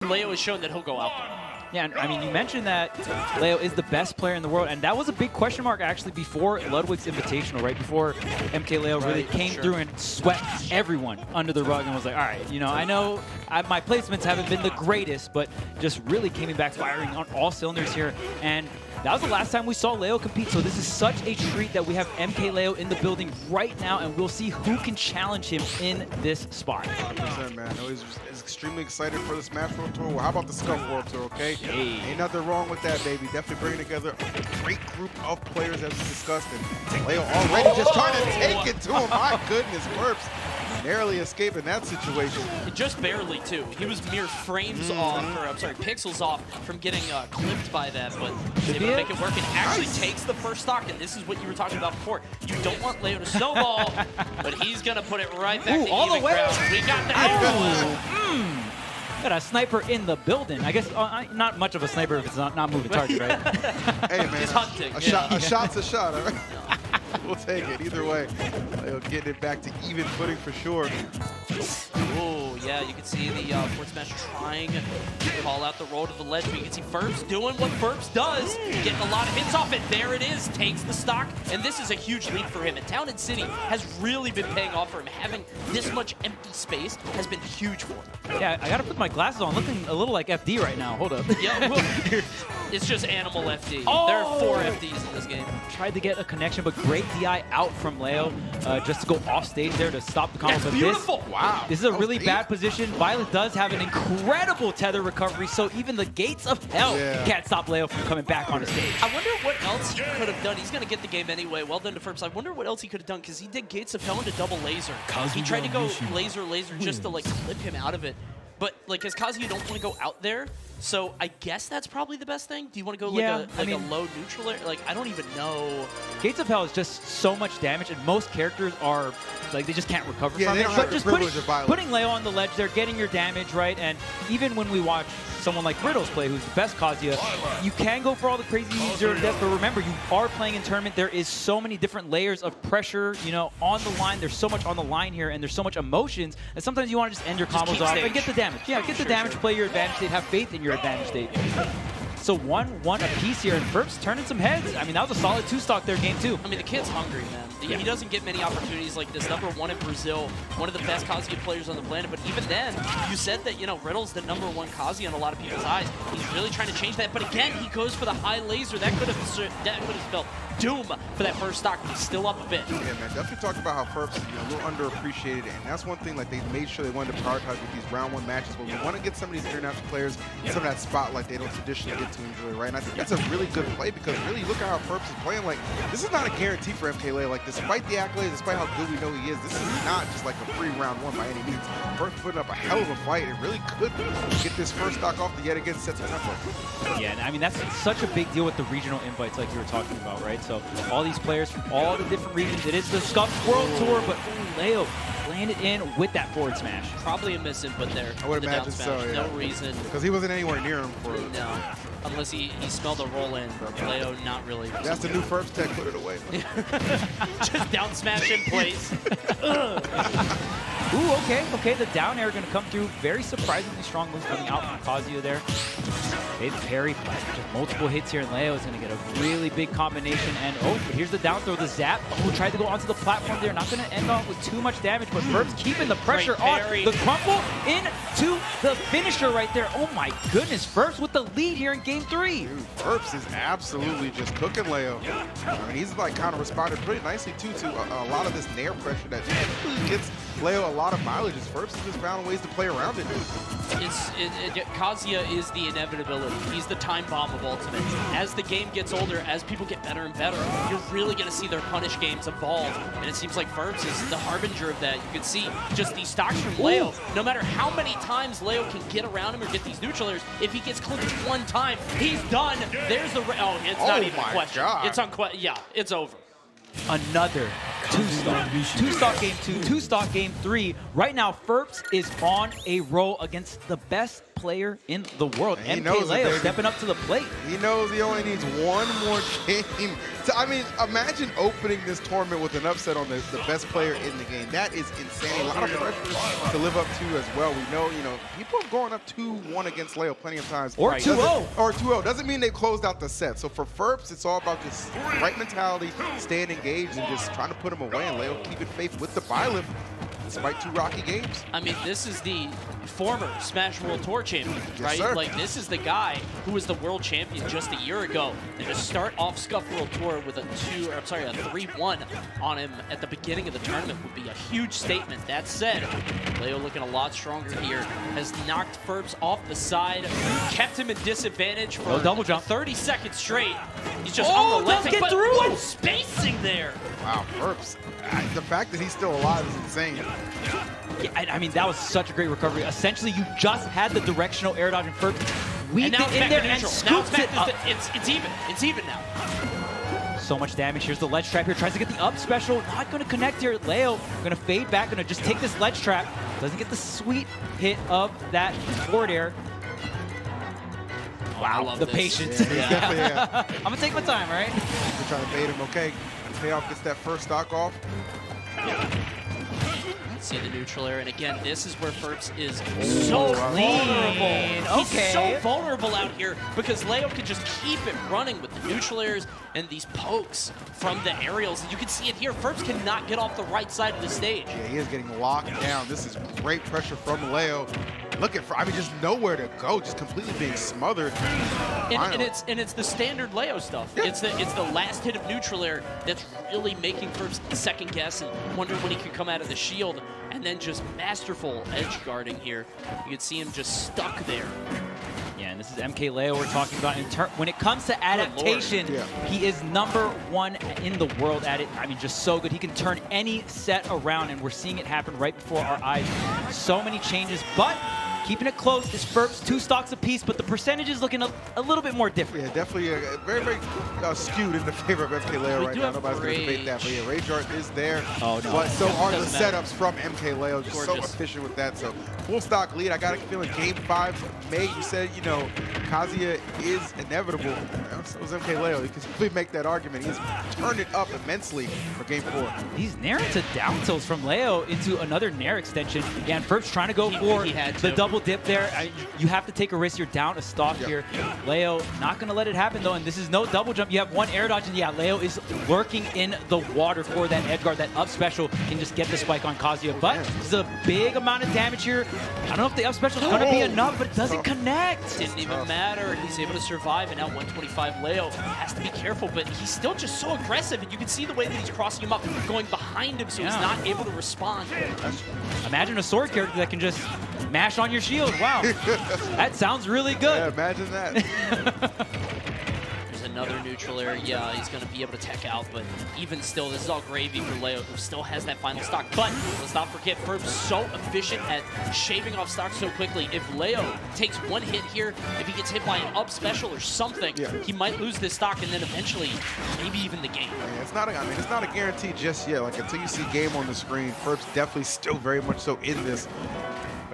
Leo has shown that he'll go out there. Yeah, and I mean, you mentioned that Leo is the best player in the world, and that was a big question mark actually before Ludwig's Invitational, right? Before MkLeo really came through and swept everyone under the rug and was like, all right, you know, I know my placements haven't been the greatest, but just really came back firing on all cylinders here. And that was the last time we saw Leo compete, so this is such a treat that we have MkLeo in the building right now, and we'll see who can challenge him in this spot. 100%, man. I was extremely excited for this match World Tour. Well, how about the Scuffed World Tour, okay? Hey. Ain't nothing wrong with that, baby. Definitely bringing together a great group of players as we discussed, and Leo already just trying to take it to him. My goodness, Ferps narrowly escaping that situation. Just barely, too. He was mere frames off, or I'm sorry, pixels off from getting clipped by that, but they able to make it work. It actually takes the first stock, and this is what you were talking about before. You don't want Leo to snowball, but he's going to put it right back to all even the way. ground. We got that. Got a sniper in the building. I guess not much of a sniper if it's not moving target, right? Hey, man. He's hunting. A shot's a shot, all right? We'll take it either way. Leo getting it back to even footing for sure. Oh, yeah, you can see the forward smash trying to call out the roll to the ledge, but you can see Ferps doing what Ferps does, getting a lot of hits off it. There it is, takes the stock, and this is a huge lead for him. And Town and City has really been paying off for him. Having this much empty space has been huge for him. Yeah, I gotta put my glasses on. Looking a little like FD right now. Hold up. Yeah, well, it's just animal FD. Oh! There are 4 FDs in this game. Tried to get a connection, but great DI out from Leo just to go off stage there to stop the combo. That's but beautiful. This is a really bad position. Byleth does have an incredible tether recovery, so even the gates of hell can't stop Leo from coming back on the stage. I wonder what else he could have done. He's going to get the game anyway. Well done to Ferps. I wonder what else he could have done, because he did gates of hell into double laser. He tried to go laser just to like clip him out of it. But like, as Kazuya, you don't want to go out there, so I guess that's probably the best thing. Do you want to go like a low neutral air? Like, I don't even know. Gates of Hell is just so much damage, and most characters are like, they just can't recover from they it. don't But have just the privilege of Byleth. putting Leo on the ledge there, getting your damage right, and even when we watch someone like Riddles play, who's the best Kazuya, you can go for all the crazy zero death, but remember, you are playing in tournament. There is so many different layers of pressure, you know, on the line. There's so much on the line here, and there's so much emotions, and sometimes you want to just end your combos off and get the damage. Yeah, get the damage, play your advantage state, have faith in your advantage state. So 1-1 apiece here, and Ferps turning some heads. I mean, that was a solid 2-stock there, game 2. I mean, the kid's hungry, man. He doesn't get many opportunities like this. #1 in Brazil, one of the best Kazuya players on the planet. But even then, you said that, you know, Riddle's the #1 Kazuya in a lot of people's eyes. He's really trying to change that. But again, he goes for the high laser. That could have spelled doom for that first stock, but he's still up a bit. Yeah, man, definitely talked about how Ferps is a little underappreciated, and that's one thing, like, they made sure they wanted to prioritize with these round 1 matches, but we want to get some of these international players some of that spotlight they don't traditionally get to enjoy, right? And I think that's a really good play, because really look at how Ferps is playing. Like, this is not a guarantee for MkLeo. Like, despite the accolades, despite how good we know he is, this is not just like a free round 1 by any means. Ferps putting up a hell of a fight and really could get this first stock off the yet again set the tempo. Yeah, and I mean, that's such a big deal with the regional invites like you were talking about, right? So all these players from all the different regions. It is the Scuffed World Tour, but Leo landed in with that forward smash. Probably a miss input there. I would imagine so, yeah. No reason. Because he wasn't anywhere near him for it. No. Unless he smelled a roll in. Leo, not really. That's the new Ferps tech, put it away. Just down smash in place. Ooh, okay, the down air going to come through. Very surprisingly strong moves coming out from Kazuya there. Big parry, just multiple hits here, and Leo is going to get a really big combination. And here's the down throw, the zap. Oh, tried to go onto the platform there. Not going to end off with too much damage, but Ferps keeping the pressure on. The crumple into the finisher right there. Oh my goodness, Ferps with the lead here in game 3. Dude, Ferps is absolutely just cooking Leo. I mean, he's like kind of responded pretty nicely too to a lot of this nair pressure that really gets Leo a lot of mileage. Ferps has just found ways to play around it. Kazuya is the inevitability. He's the time bomb of Ultimate. As the game gets older, as people get better and better, you're really going to see their punish games evolve. And it seems like Ferps is the harbinger of that. You can see just these stocks from Leo. No matter how many times Leo can get around him or get these neutral airs, if he gets clipped 1 time, he's done. There's the... Oh, it's not even a question. God. It's on... Yeah, it's over. Another Two-stock game 2, two-stock game 3. Right now, Ferps is on a roll against the best player in the world. MkLeo stepping up to the plate. He knows he only needs one more game. I mean, imagine opening this tournament with an upset on the best player in the game. That is insane. A lot of pressure to live up to as well. We know, people have gone up 2-1 against Leo plenty of times. Or 2-0. Or 2-0. Doesn't mean they've closed out the set. So for Ferps, it's all about just right mentality, staying engaged, and just trying to put him away. And Leo keeping faith with the Byleth despite 2 rocky games. I mean, this is the former Smash World Tour champion, right? Sir. Like, this is the guy who was the world champion just a year ago. And to start off Scuffed World Tour with a 3-1 on him at the beginning of the tournament would be a huge statement. That said, Leo looking a lot stronger here. Has knocked Ferps off the side, kept him in disadvantage for double jump. 30 seconds straight. He's just doesn't unrelenting, get but through. what spacing there? Wow, Ferps. The fact that he's still alive is insane. Yeah, I mean, that was such a great recovery. Essentially, you just had the directional air dodge and Ferps weaved it in there and scooped it up. It's even. It's even now. So much damage. Here's the ledge trap here. Tries to get the up special. Not going to connect here. Leo going to fade back. Going to just take this ledge trap. Doesn't get the sweet hit of that forward air. Wow, I love the this. patience. Yeah. I'm going to take my time, right? We're trying to bait him. Okay, Payoff gets that first stock off. See the neutral air, and again, this is where Ferps is so vulnerable. Okay. He's so vulnerable out here because Leo can just keep it running with the neutral airs and these pokes from the aerials. You can see it here. Ferps cannot get off the right side of the stage. Yeah, he is getting locked down. This is great pressure from Leo. Looking for, just nowhere to go, just completely being smothered. And it's the standard Leo stuff. Yeah. It's the last hit of neutral air that's really making Ferps second guess and wonder when he can come out of the shield, and then just masterful edge guarding here. You can see him just stuck there. Yeah, and this is MkLeo we're talking about. When it comes to adaptation, he is #1 in the world at it. I mean, just so good. He can turn any set around, and we're seeing it happen right before our eyes. So many changes, but keeping it close is Ferps, 2 stocks apiece, but the percentage is looking a little bit more different. Yeah, definitely very, very skewed in the favor of MkLeo right now. Nobody's going to debate that, but yeah, Rage Art is there. Oh, no. But so are the setups from MkLeo, just so efficient with that. So full stock lead. I got a feeling game 5, May, you said, Kazuya is inevitable. So is MkLeo. You can simply make that argument. He's turned it up immensely for game 4. These Nair into down tilts from Leo into another Nair extension. Again, Ferps trying to go for the double dip there. You have to take a risk. You're down a stock here. Leo not going to let it happen, though, and this is no double jump. You have 1 air dodge, and yeah, Leo is lurking in the water for that edge guard. That up special can just get the spike on Kazuya, but this is a big amount of damage here. I don't know if the up special is going to be enough, but it doesn't connect. Didn't even matter. He's able to survive, and now 125 Leo has to be careful, but he's still just so aggressive, and you can see the way that he's crossing him up, going behind him, so he's not able to respond. Imagine a sword character that can just mash on your shield. Wow. That sounds really good. Yeah, imagine that. There's another neutral air. Yeah, he's going to be able to tech out, but even still, this is all gravy for Leo, who still has that final stock. But let's not forget, Ferps so efficient at shaving off stock so quickly. If Leo takes 1 hit here, if he gets hit by an up special or something, he might lose this stock, and then eventually, maybe even the game. Yeah, it's not a guarantee just yet. Like, until you see game on the screen, Ferps definitely still very much so in this.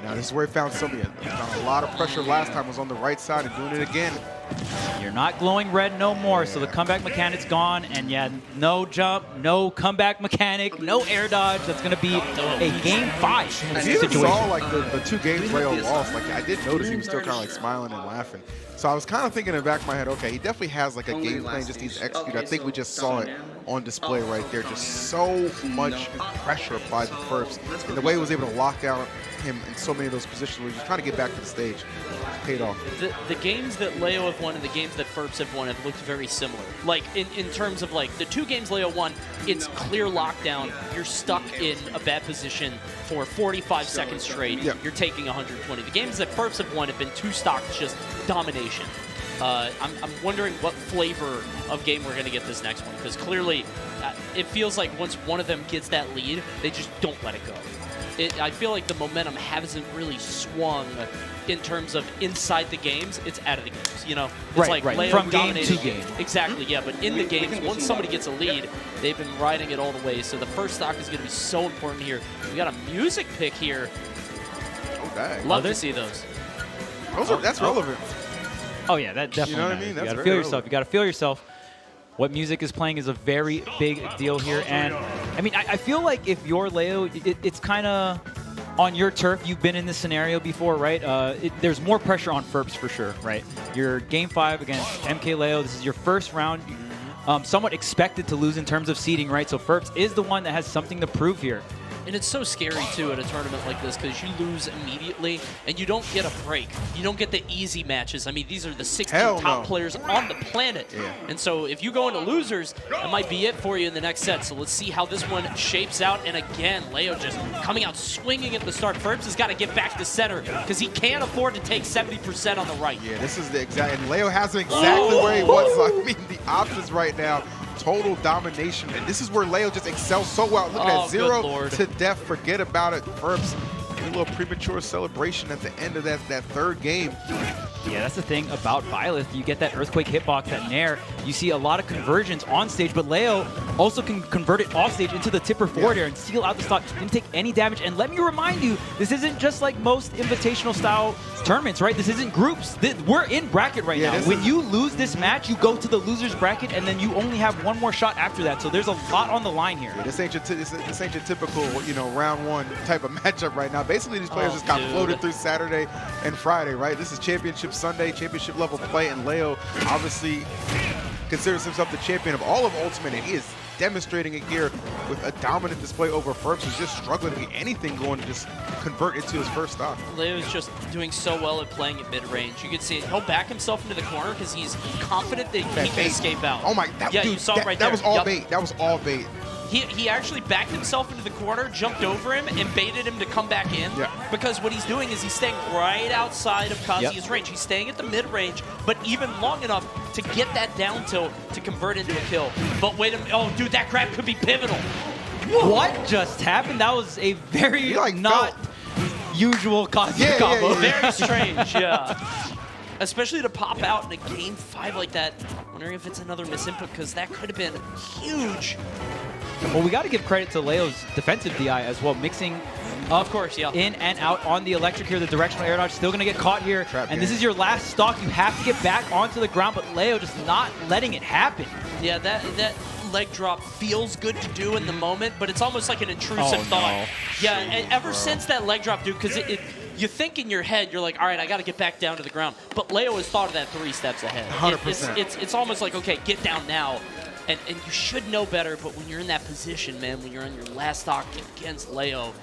Now, this is where he found Sylvia. Found a lot of pressure last time, was on the right side and doing it again. You're not glowing red no more, so the comeback mechanic's gone. And yeah, no jump, no comeback mechanic, no air dodge. That's going to be a game 5 in this You even situation. saw like the 2 games Leo lost. Like, I did notice he was still kind of like smiling and laughing. So I was kind of thinking in the back of my head, okay, he definitely has like a game plan, just needs to execute. I think we just saw it on display right there. Just so much pressure applied to Ferps. And the way he was able to lock down him in so many of those positions where he's trying to get back to the stage, paid off. The games that Leo have won and the games that Ferps have won have looked very similar. Like, in terms of, like, the 2 games Leo won, it's clear lockdown. You're stuck in a bad position for 45 seconds straight. You're taking 120. The games that Ferps have won have been 2 stocks, just domination. I'm wondering what flavor of game we're going to get this next one, because clearly it feels like once one of them gets that lead, they just don't let it go. I feel like the momentum hasn't really swung in terms of inside the games. It's out of the games, you know? It's like Leo From game dominating. to game. Exactly, yeah, but in the games, once somebody gets a lead, they've been riding it all the way. So the first stock is going to be so important here. We got a music pick here. Oh, dang. Love to see those. That's relevant. Oh yeah, that definitely. You know what I matters. mean? You That's gotta very feel relevant. yourself. You gotta feel yourself. What music is playing is a very big deal here, and I mean, I feel like if you're Leo, it's kind of on your turf. You've been in this scenario before, right? There's more pressure on Ferps for sure, right? You're Game 5 against MkLeo. This is your first round. Somewhat expected to lose in terms of seeding, right? So Ferps is the one that has something to prove here. And it's so scary, too, at a tournament like this because you lose immediately and you don't get a break. You don't get the easy matches. I mean, these are the 16 top players on the planet. Yeah. And so if you go into losers, that might be it for you in the next set. So let's see how this one shapes out. And again, Leo just coming out swinging at the start. Ferps has got to get back to center because he can't afford to take 70% on the right. Yeah, this is the exact, and Leo has him exactly where he wants. I mean, the options right now, total domination, and this is where Leo just excels so well. Look at that, 0 to death, forget about it. Ferps, a little premature celebration at the end of that third game. Yeah, that's the thing about Byleth. You get that Earthquake hitbox, that Nair. You see a lot of conversions on stage, but Leo also can convert it off stage into the tipper forward air and steal out the stock. Didn't take any damage. And let me remind you, this isn't just like most invitational style tournaments, right? This isn't groups. We're in bracket right now. When you lose this match, you go to the loser's bracket, and then you only have one more shot after that. So there's a lot on the line here. Yeah, this ain't your typical, you know, round one type of matchup right now. Basically, these players just got floated through Saturday and Friday, right? This is Championship Sunday, championship level play, and Leo obviously considers himself the champion of all of Ultimate, and he is demonstrating it here with a dominant display over Ferps, who's just struggling to get anything going to just convert into his first stock. Leo's just doing so well at playing at mid-range. You can see it. He'll back himself into the corner because he's confident that he can escape out. Oh my, dude, you saw it right there. That was all bait. That was all bait. He actually backed himself into the corner, jumped over him, and baited him to come back in. Because what he's doing is he's staying right outside of Kazuya's range. He's staying at the mid-range, but even long enough to get that down tilt to convert into a kill. But wait a minute. Oh, dude, that grab could be pivotal. What just happened? That was a very not usual Kazuya combo. Very strange, especially to pop out in a Game 5 like that. Wondering if it's another misinput because that could have been huge. Well, we got to give credit to Leo's defensive DI as well, mixing of course, in and out on the electric here. The directional air dodge still going to get caught here. And this is your last stock. You have to get back onto the ground, but Leo just not letting it happen. Yeah, that leg drop feels good to do in the moment, but it's almost like an intrusive thought. Yeah, and ever since that leg drop, dude, because you think in your head, you're like, all right, I got to get back down to the ground. But Leo has thought of that 3 steps ahead. 100%. It's almost like, okay, get down now. And you should know better, but when you're in that position, man, when you're on your last stock against Leo,